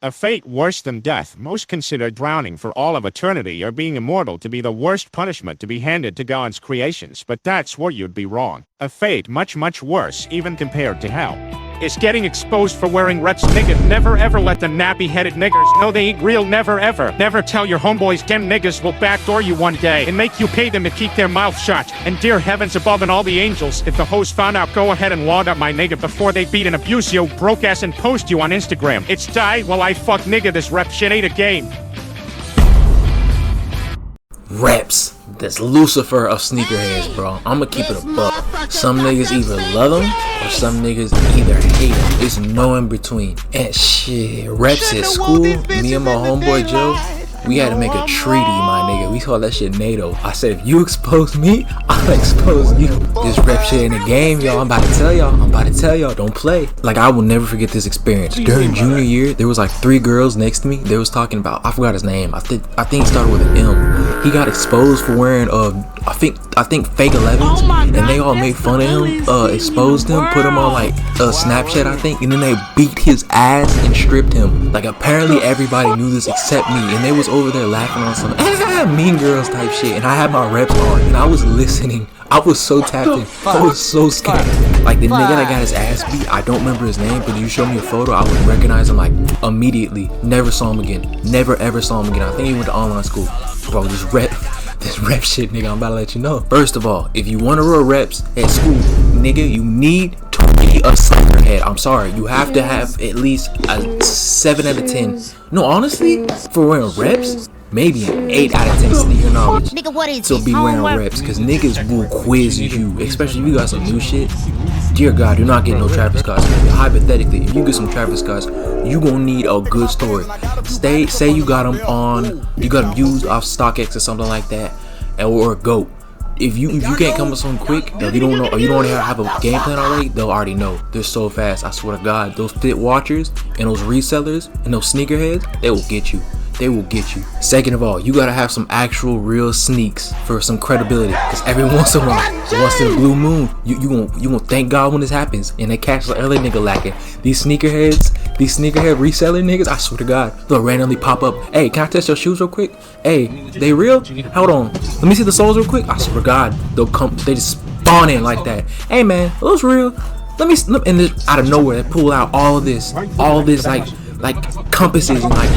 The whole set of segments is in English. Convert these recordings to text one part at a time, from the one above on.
A fate worse than death. Most consider drowning for all of eternity or being immortal to be the worst punishment to be handed to God's creations, but that's where you'd be wrong. A fate much, much worse, even compared to hell, is getting exposed for wearing reps. Niggas, never ever let the nappy-headed niggers know they ain't real. Never ever. Never tell your homeboys them niggas will backdoor you one day and make you pay them to keep their mouth shut. And dear heavens above and all the angels, if the hoes found out, go ahead and log up my nigga before they beat and abuse you, broke ass, and post you on Instagram. It's die while I fuck nigga. This rep shit ain't a game. Reps. That's Lucifer of sneakerheads, bro. I'ma keep it a buck. Some niggas either love them or some niggas either hate them. There's no in between. And shit, reps at school, me and my homeboy Joe, we had to make a treaty, my nigga. We call that shit NATO. I said, if you expose me, I'll expose you. This rep shit in the game, y'all. I'm about to tell y'all. Don't play. Like, I will never forget this experience. During junior year, there was like 3 girls next to me. They was talking about, I forgot his name. I think he started with an M. He got exposed for wearing I think fake 11s, and they all made fun of him, exposed him, put him on like Snapchat, I think, and then they beat his ass and stripped him. Like, apparently everybody knew this except me, and they was over there laughing on some Mean Girls type shit, and I had my reps on, and I was listening. I was so tapped in. I was so scared. Like, the nigga that got his ass beat, I don't remember his name, but you show me a photo, I would recognize him like immediately. Never saw him again. Never ever saw him again. I think he went to online school. Bro, this rep shit, nigga, I'm about to let you know. First of all, if you want to roll reps at school, nigga, you need to be a sneakerhead. I'm sorry, you have to have at least a 7 out of 10. No, honestly, for wearing reps, maybe an 8 out of 10 sneaker knowledge. Nigga, what is So be wearing reps, because niggas will quiz you, especially if you got some new shit. Dear God, you're not getting no Travis Scotts. Hypothetically, if you get some Travis Scotts, you gonna need a good story. Say you got them used off StockX or something like that, or a GOAT. If you can't come with something quick, if you don't know, or you don't have a game plan already, they'll already know. They're so fast. I swear to God, those fit watchers and those resellers and those sneakerheads, they will get you. They will get you. Second of all, you gotta have some actual real sneaks for some credibility. Cause every once in a while, once in a blue moon, you gonna thank God when this happens. And they catch the other nigga lacking. These sneakerhead reseller niggas, I swear to God, they'll randomly pop up. Hey, can I test your shoes real quick? Hey, they real? Hold on. Let me see the soles real quick. I swear to God, they'll come. They just spawn in like that. Hey man, are those real? Let me and just out of nowhere, they pull out all this like compasses and like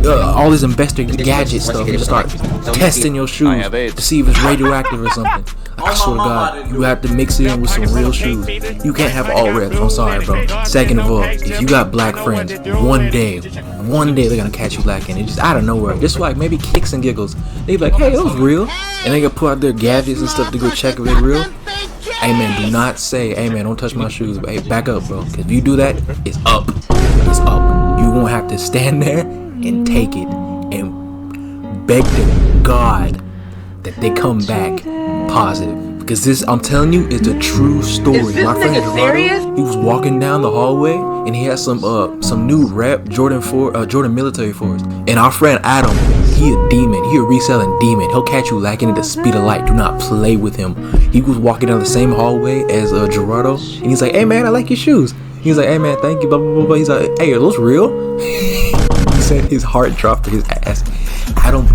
all this investor gadget stuff and start testing your shoes to see if it's radioactive or something. I swear to God, you have to mix it in with some real shoes. You can't have all reps. I'm sorry, bro. Second of all, if you got black friends, one day they're gonna catch you lacking. It's just out of nowhere. Just like maybe kicks and giggles. They be like, hey, it was real. And they gonna pull out their gadgets and stuff to go check if they're real. Hey man, do not say, hey man, don't touch my shoes. But hey, back up, bro. Cause if you do that, it's up. It's up. You won't have to stand there and take it and beg to God that they come back positive, because this, I'm telling you, is a true story. My friend Gerardo, he was walking down the hallway and he had some new rep Jordan military force, and our friend Adam, he a demon, he a reselling demon. He'll catch you lacking at the speed of light. Do not play with him. He was walking down the same hallway as Gerardo, and he's like, hey man, I like your shoes. He's like, hey man, thank you, blah blah blah blah. He's like, hey, are those real? He said his heart dropped to his ass. Adam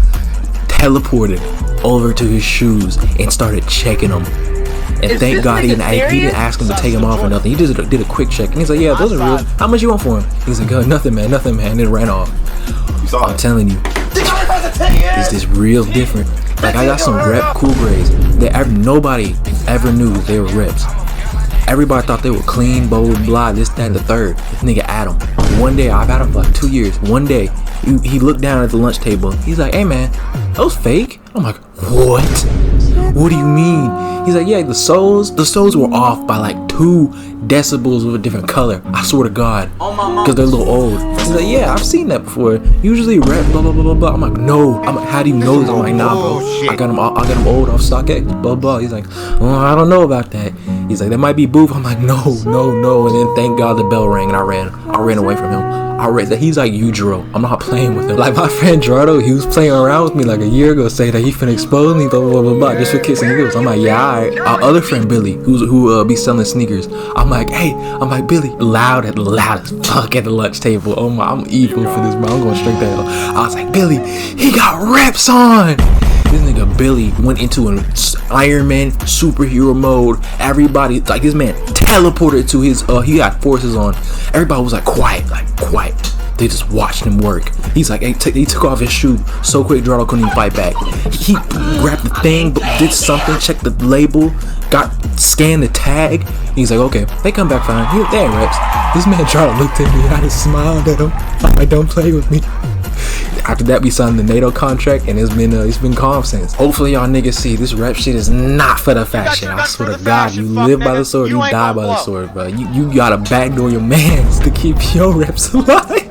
teleported over to his shoes and started checking them. And thank God he didn't ask him to take them off or nothing. He just did a quick check. And he's like, yeah, those are real. How much you want for them? He's like, nothing man. And then ran off. I'm telling you, it's just real different. Like, I got some rep cool grades that nobody ever knew they were reps. Everybody thought they were clean, blah, blah, blah, this, that, and the third. This nigga Adam. One day, I've had him for like 2 years. One day, he looked down at the lunch table. He's like, hey man, those fake? I'm like, what? What do you mean? He's like, yeah, the soles were off by like 2 decibels of a different color. I swear to God, because they're a little old. He's like, yeah, I've seen that before. Usually rep, blah, blah, blah, blah, blah. I'm like, no. I'm like, how do you know this? I'm like, nah, bro. I got them old off StockX, blah, blah. He's like, oh, I don't know about that. He's like, that might be boof. I'm like, no. And then thank God the bell rang and I ran away from him. He's like Ujiro. I'm not playing with him. Like my friend Gerardo, he was playing around with me like a year ago, saying that he finna expose me, blah blah blah blah, just for kissing girls. I'm like, yeah, alright. Our other friend Billy, who be selling sneakers. niggas. I'm like, hey, I'm like, Billy, loud as fuck at the lunch table. Oh my, I'm evil for this, bro. I'm going straight to hell. I was like, Billy, he got reps on. This nigga Billy went into an Iron Man superhero mode. Everybody, like, this man teleported to his, he got forces on. Everybody was like, quiet. They just watched him work. He's like, hey, he took off his shoe so quick, Gerardo couldn't even fight back. He grabbed the thing, did something, checked the label, scanned the tag. He's like, okay, they come back fine. They ain't reps. This man Gerardo looked at me, I just smiled at him. I'm like, don't play with me. After that, we signed the NATO contract, and it's been calm since. Hopefully, y'all niggas see this rep shit is not for the fashion. I swear to God, you live by the sword, you die by the sword, bro. You gotta backdoor your mans to keep your reps alive.